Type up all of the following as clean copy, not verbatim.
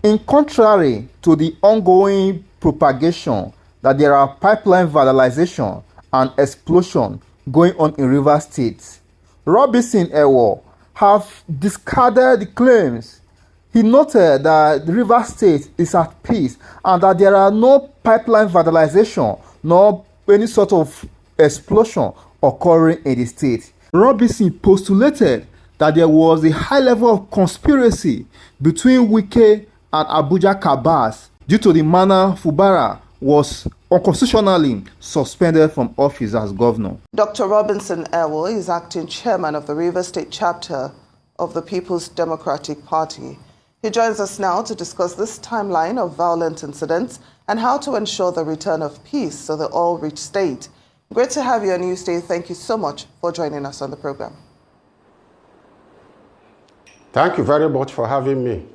In contrary to the ongoing propagation that there are pipeline vandalization and explosion going on in Rivers State, Robinson Ewor have discarded the claims. He noted that the Rivers State is at peace and that there are no pipeline vandalization nor any sort of explosion occurring in the state. Robinson postulated that there was a high level of conspiracy between Wike and Abuja Cabals due to the manner Fubara was unconstitutionally suspended from office as governor. Dr. Robinson Ewor is acting chairman of the Rivers State chapter of the People's Democratic Party. He joins us now to discuss this timeline of violent incidents and how to ensure the return of peace to the oil-rich state. Great to have you on Newsday. Thank you so much for joining us on the program. Thank you very much for having me.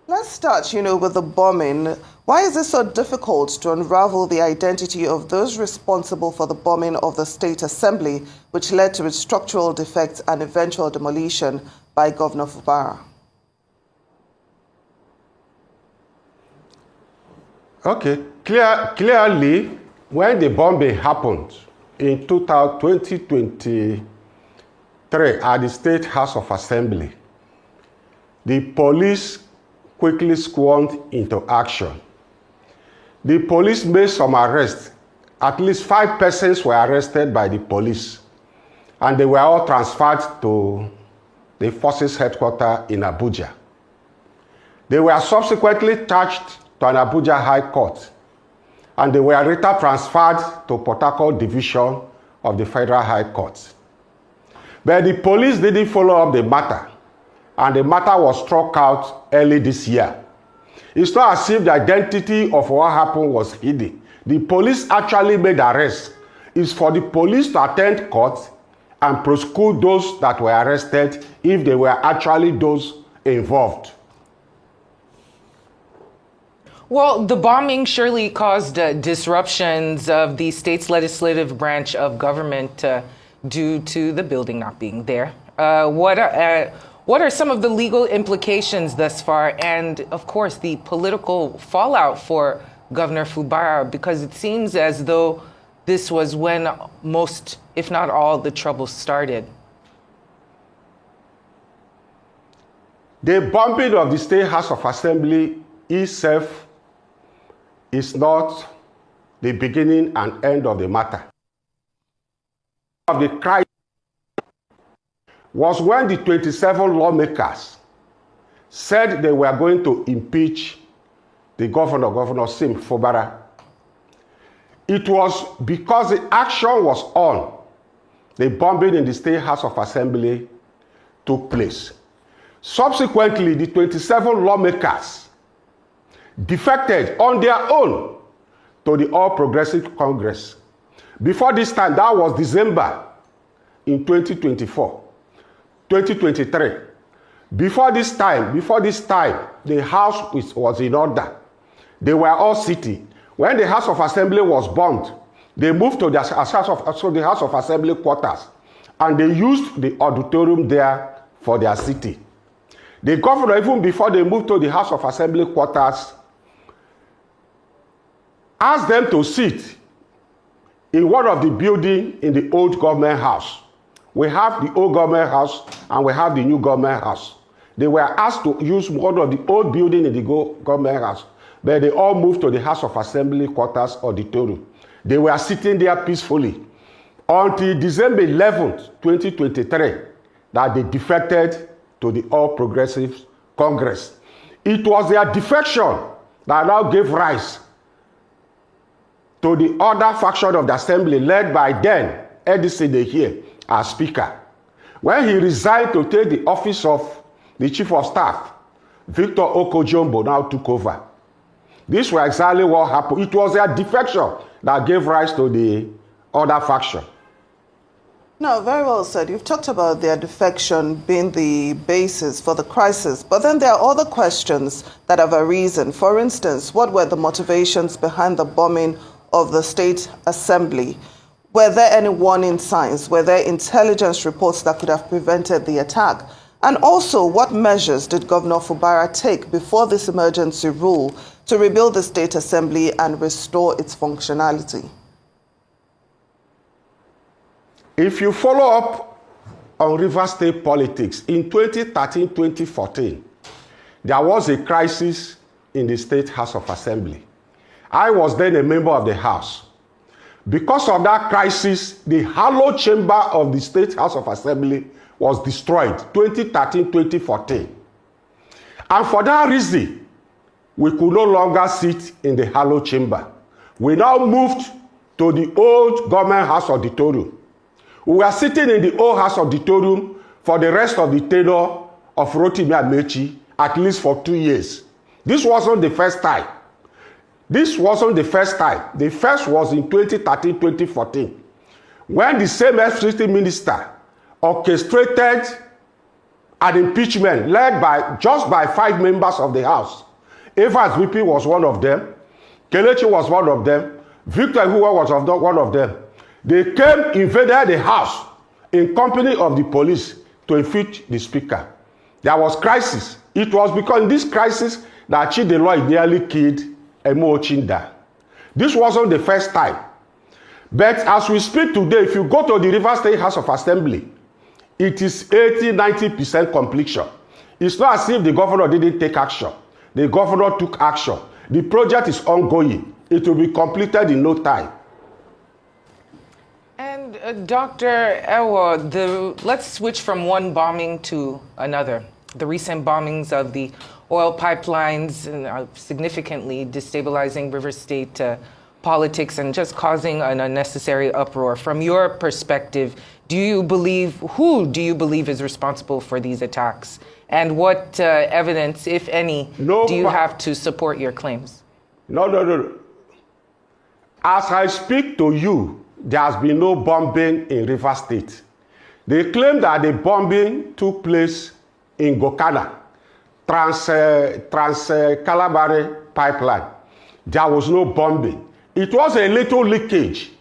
Let's start, with the bombing. Why is it so difficult to unravel the identity of those responsible for the bombing of the State Assembly, which led to its structural defects and eventual demolition by Governor Fubara? Okay, clearly, when the bombing happened in 2023 at the State House of Assembly, the police quickly squirmed into action. The police made some arrests. At least 5 persons were arrested by the police, and they were all transferred to the forces headquarters in Abuja. They were subsequently charged to an Abuja High Court, and they were later transferred to Port Harcourt Division of the Federal High Court. But the police didn't follow up the matter, and the matter was struck out early this year. It's not as if the identity of what happened was hidden. The police actually made arrests. It's for the police to attend court and prosecute those that were arrested if they were actually those involved. Well, the bombing surely caused disruptions of the state's legislative branch of government due to the building not being there. What are some of the legal implications thus far, and of course the political fallout for Governor Fubara, because it seems as though this was when most, if not all, the trouble started? The bombing of the State House of Assembly itself is not the beginning and end of the matter. Of the crisis was when the 27 lawmakers said they were going to impeach the governor, Governor Sim Fubara. It was because the action was on, the bombing in the State House of Assembly took place. Subsequently, the 27 lawmakers defected on their own to the All Progressive Congress. Before this time, that was December in 2023. Before this time, the House was in order. They were all sitting. When the House of Assembly was bombed, they moved to the House of Assembly quarters, and they used the auditorium there for their sitting. The governor, even before they moved to the House of Assembly quarters, asked them to sit in one of the buildings in the old government house. We have the old government house and we have the new government house. They were asked to use one of the old buildings in the government house, but they all moved to the House of Assembly quarters auditorium. They were sitting there peacefully until December 11th, 2023, that they defected to the All Progressive Congress. It was their defection that now gave rise to the other faction of the assembly led by then Edison Ehie as Speaker. When he resigned to take the office of the Chief of Staff, Victor Oko-Jumbo now took over. This was exactly what happened. It was their defection that gave rise to the other faction. No, very well said. You've talked about their defection being the basis for the crisis, but then there are other questions that have arisen. For instance, what were the motivations behind the bombing of the State Assembly? Were there any warning signs? Were there intelligence reports that could have prevented the attack? And also, what measures did Governor Fubara take before this emergency rule to rebuild the State Assembly and restore its functionality? If you follow up on Rivers State politics, in 2013-2014, there was a crisis in the State House of Assembly. I was then a member of the House. Because of that crisis, the hallowed chamber of the State House of Assembly was destroyed, 2013-2014. And for that reason, we could no longer sit in the hallowed chamber. We now moved to the old government house auditorium. We were sitting in the old house auditorium for the rest of the tenure of Rotimi Amechi, at least for 2 years. This wasn't the first time. This wasn't the first time. The first was in 2013-2014, when the same FCT minister orchestrated an impeachment led just by 5 members of the House. Evans VP was one of them. Kelechi was one of them. Victor Ewor was one of them. They came, invaded the House in company of the police to impeach the Speaker. There was crisis. It was because in this crisis that Chideloy nearly killed Emo Ochinda. This wasn't the first time. But as we speak today, if you go to the Rivers State House of Assembly, it is 80-90% completion. It's not as if the governor didn't take action. The governor took action. The project is ongoing. It will be completed in no time. And Dr. Ewor, let's switch from one bombing to another. The recent bombings of the oil pipelines are significantly destabilizing River State politics and just causing an unnecessary uproar. From your perspective, who do you believe is responsible for these attacks? And what evidence, if any, do you have to support your claims? No. As I speak to you, there has been no bombing in River State. They claim that the bombing took place in Gokana, Trans-Calabari pipeline. There was no bombing. It was a little leakage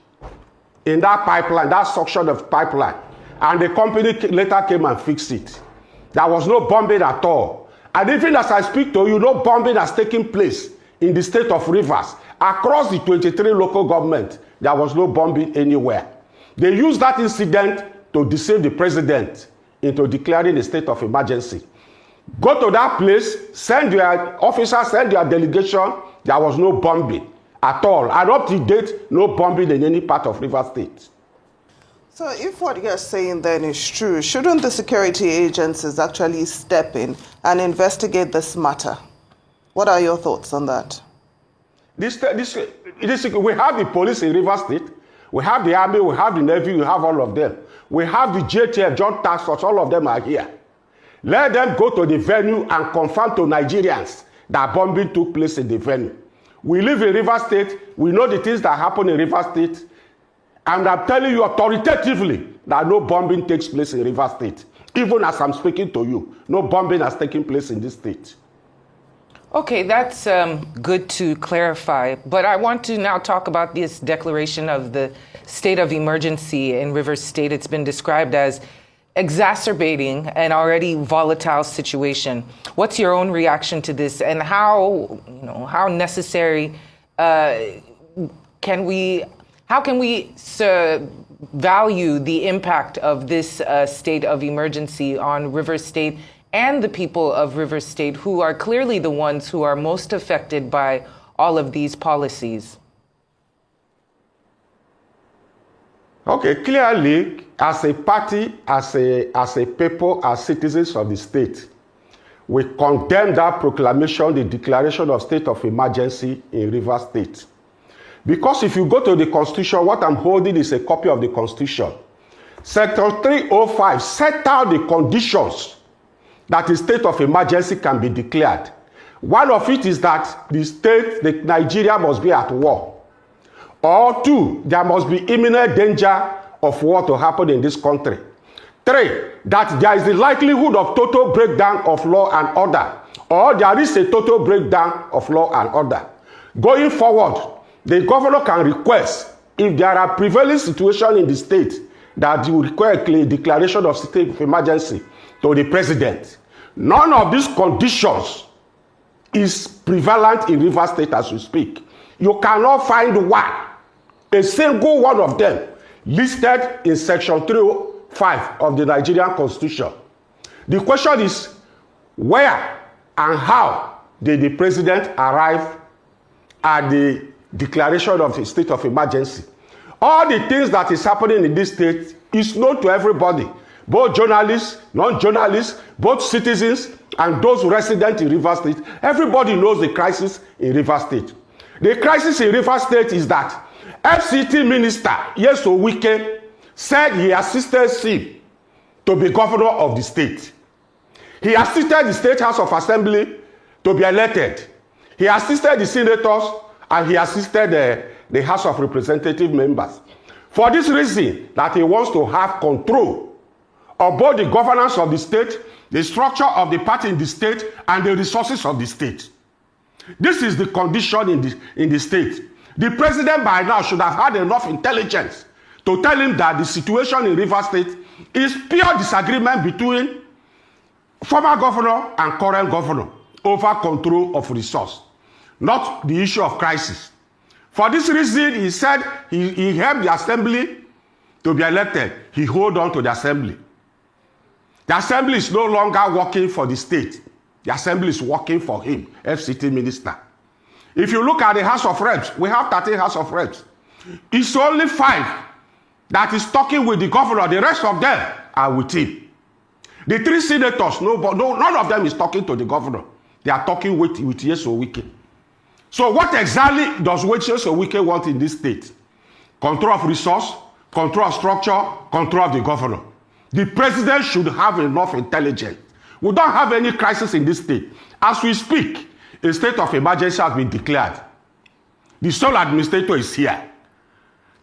in that pipeline, that suction of pipeline, and the company later came and fixed it. There was no bombing at all. And even as I speak to you, no bombing has taken place in the state of Rivers. Across the 23 local governments, there was no bombing anywhere. They used that incident to deceive the president into declaring a state of emergency. Go to that place, send your officers, send your delegation. There was no bombing at all. And up to date, no bombing in any part of River State. So if what you're saying then is true, shouldn't the security agencies actually step in and investigate this matter? What are your thoughts on that? We have the police in River State. We have the army, we have the navy, we have all of them. We have the JTF, Joint Task Force, all of them are here. Let them go to the venue and confirm to Nigerians that bombing took place in the venue. We live in River State. We know the things that happen in River State. And I'm telling you authoritatively that no bombing takes place in River State. Even as I'm speaking to you, no bombing has taken place in this state. Okay, that's good to clarify. But I want to now talk about this declaration of the state of emergency in Rivers State. It's been described as exacerbating an already volatile situation. What's your own reaction to this, and how necessary can we value the impact of this state of emergency on Rivers State and the people of Rivers State, who are clearly the ones who are most affected by all of these policies? Okay, clearly, as a party, as a people, as citizens of the state, we condemn that proclamation, the declaration of state of emergency in Rivers State. Because if you go to the Constitution, what I'm holding is a copy of the Constitution. Section 305 set out the conditions that a state of emergency can be declared. One of it is that Nigeria must be at war. Or 2, there must be imminent danger of war to happen in this country. 3, that there is the likelihood of total breakdown of law and order, or there is a total breakdown of law and order. Going forward, the governor can request, if there are prevailing situations in the state that will require a declaration of state of emergency, to the president. None of these conditions is prevalent in Rivers State as we speak. You cannot find one, a single one of them, listed in Section 305 of the Nigerian Constitution. The question is, where and how did the president arrive at the declaration of the state of emergency? All the things that is happening in this state is known to everybody, both journalists, non-journalists, both citizens, and those resident in Rivers State. Everybody knows the crisis in Rivers State. The crisis in Rivers State is that FCT Minister Nyesom Wike said he assisted Sim to be governor of the state. He assisted the State House of Assembly to be elected. He assisted the senators and he assisted the House of Representative members. For this reason, that he wants to have control of both the governance of the state, the structure of the party in the state, and the resources of the state. This is the condition in the state. The president by now should have had enough intelligence to tell him that the situation in Rivers State is pure disagreement between former governor and current governor over control of resource, not the issue of crisis. For this reason, he said he helped the assembly to be elected. He hold on to the assembly. The assembly is no longer working for the state. The assembly is working for him, FCT minister. If you look at the House of Reps, we have 13 House of Reps. It's only 5 that is talking with the governor. The rest of them are with him. The 3 senators, none of them is talking to the governor. They are talking with Nyesom Wike. So what exactly does Nyesom Wike want in this state? Control of resource, control of structure, control of the governor. The president should have enough intelligence. We don't have any crisis in this state. As we speak, a state of emergency has been declared. The sole administrator is here.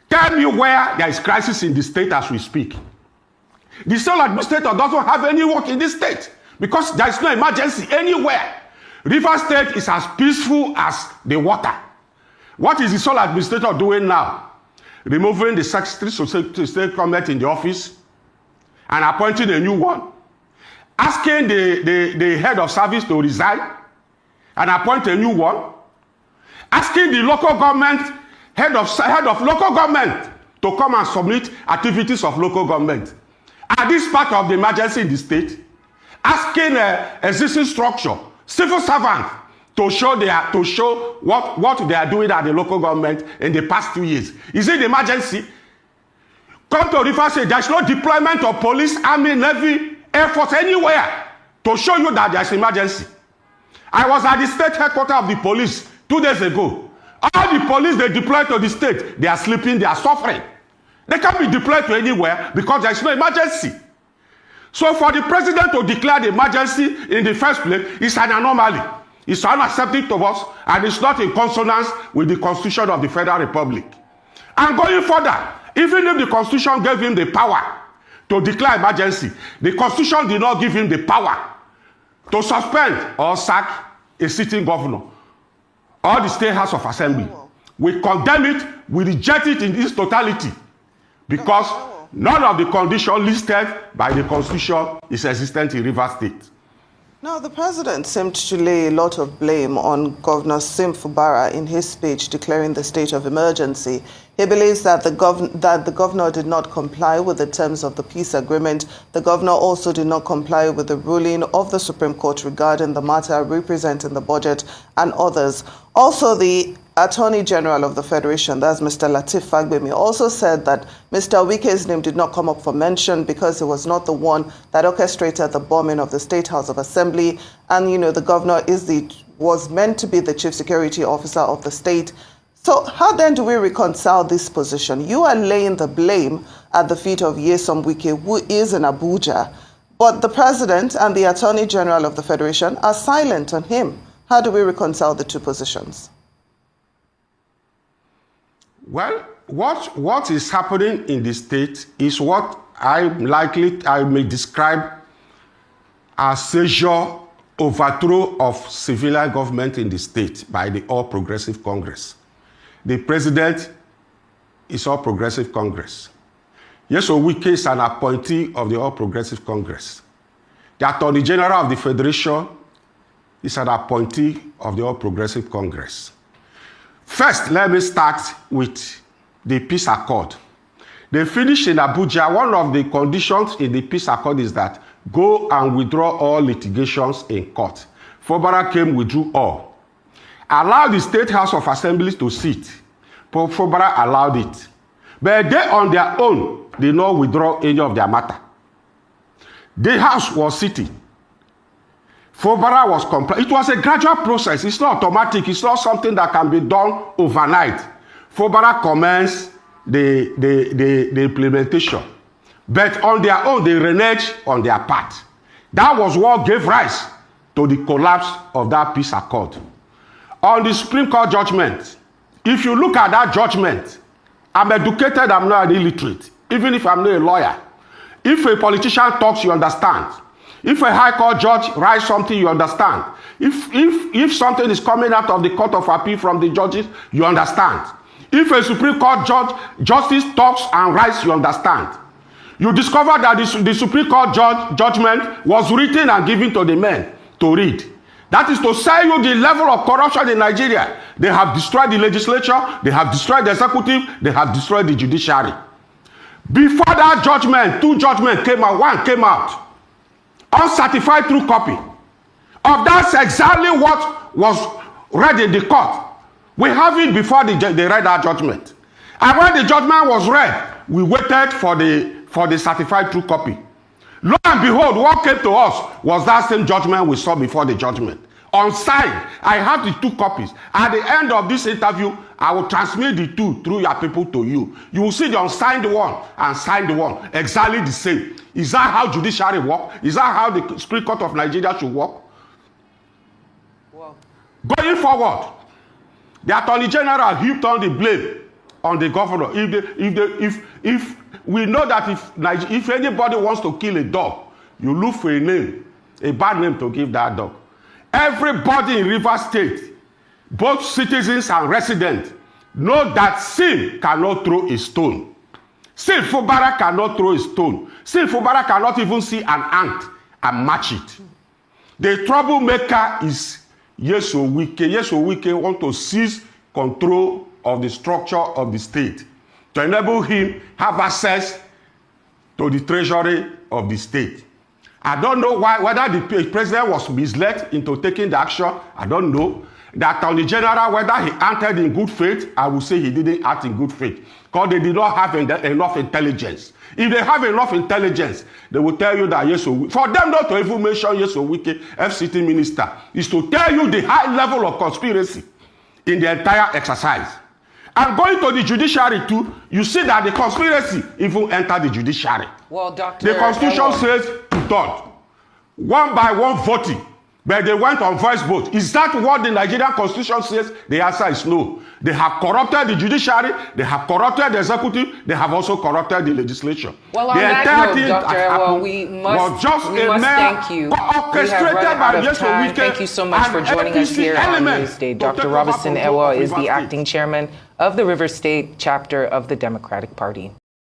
Tell me where there is crisis in the state as we speak. The sole administrator doesn't have any work in this state because there is no emergency anywhere. Rivers State is as peaceful as the water. What is the sole administrator doing now? Removing the secretary to state government in the office and appointing a new one. Asking the head of service to resign and appoint a new one. Asking the local government, head of local government to come and submit activities of local government. Are this part of the emergency in the state? Asking existing structure, civil servants to show what they are doing at the local government in the past 2 years. Is it the emergency? Come to Rivers State, there is no deployment of police, army, navy, air force anywhere to show you that there is emergency. I was at the state headquarters of the police 2 days ago. All the police they deployed to the state, they are sleeping, they are suffering. They can't be deployed to anywhere because there is no emergency. So for the president to declare the emergency in the first place is an anomaly. It's unacceptable to us and it's not in consonance with the Constitution of the Federal Republic. And going further, even if the Constitution gave him the power to declare emergency, the Constitution did not give him the power to suspend or sack a sitting governor or the State House of Assembly. We condemn it, we reject it in its totality because none of the conditions listed by the Constitution is existent in Rivers State. Now, the president seemed to lay a lot of blame on Governor Sim Fubara in his speech declaring the state of emergency. He believes that the governor did not comply with the terms of the peace agreement. The governor also did not comply with the ruling of the Supreme Court regarding the matter representing the budget and others. Also, the Attorney General of the Federation, that's Mr. Lateef Fagbemi, also said that Mr. Wike's name did not come up for mention because he was not the one that orchestrated the bombing of the State House of Assembly. And, you know, the governor was meant to be the chief security officer of the state. So how then do we reconcile this position? You are laying the blame at the feet of Nyesom Wike, who is in Abuja, but the president and the Attorney General of the Federation are silent on him. How do we reconcile the two positions? Well, what is happening in the state is what I may describe as seizure, overthrow of civilian government in the state by the All Progressive Congress. The president is All Progressive Congress. Nyesom Wike is an appointee of the All Progressive Congress. The Attorney General of the Federation is an appointee of the All Progressive Congress. First, let me start with the peace accord. They finished in Abuja. One of the conditions in the peace accord is that go and withdraw all litigations in court. Fubara came, withdrew all. Allow the State House of Assembly to sit. Fubara allowed it. But they on their own did not withdraw any of their matter. The House was sitting. Fubara was complying. It was a gradual process. It's not automatic. It's not something that can be done overnight. Fubara commenced the implementation. But on their own, they reneged on their part. That was what gave rise to the collapse of that peace accord. On the Supreme Court judgment, if you look at that judgment, I'm educated, I'm not an illiterate, even if I'm not a lawyer. If a politician talks, you understand. If a high court judge writes something, you understand. If something is coming out of the Court of Appeal from the judges, you understand. If a Supreme Court justice talks and writes, you understand. You discover that the Supreme Court judgment was written and given to the men to read. That is to say you the level of corruption in Nigeria. They have destroyed the legislature, they have destroyed the executive, they have destroyed the judiciary. Before that judgment, two judgments came out. One came out uncertified true copy of that's exactly what was read in the court. We have it before they read our judgment. And when the judgment was read, we waited for the certified true copy. Lo and behold, what came to us was that same judgment we saw before the judgment. Unsigned. I have the two copies. At the end of this interview, I will transmit the two through your people to you. You will see the unsigned one and signed one. Exactly the same. Is that how judiciary work? Is that how the Supreme Court of Nigeria should work? Wow. Going forward, the Attorney General heaped on the blame on the governor. If we know that if anybody wants to kill a dog, you look for a name, a bad name to give that dog. Everybody in Rivers State, both citizens and residents, know that sin cannot throw a stone. Sin Fubara cannot throw a stone. Sin Fubara cannot even see an ant and match it. The troublemaker is Nyesom Wike. Nyesom Wike wants to seize control of the structure of the state to enable him have access to the treasury of the state. I don't know whether the president was misled into taking the action. I don't know. The Attorney General, whether he acted in good faith, I will say he didn't act in good faith because they did not have enough intelligence. If they have enough intelligence, they will tell you that Nyesom Wike, for them not to even mention Nyesom Wike, FCT minister, is to tell you the high level of conspiracy in the entire exercise. And going to the judiciary too, you see that the conspiracy even entered the judiciary. Well, Dr. The Constitution Ewor says two-thirds, one by one voting, but they went on voice vote. Is that what the Nigerian Constitution says? The answer is no. They have corrupted the judiciary, they have corrupted the executive, they have also corrupted the legislation. Well, on the that note, Dr. Ewor, we must thank you. Orchestrated by Nyesom Wike. Thank you so much for joining us here on Newsday. Dr. Robinson Ewor is the acting chairman of the River State chapter of the Democratic Party.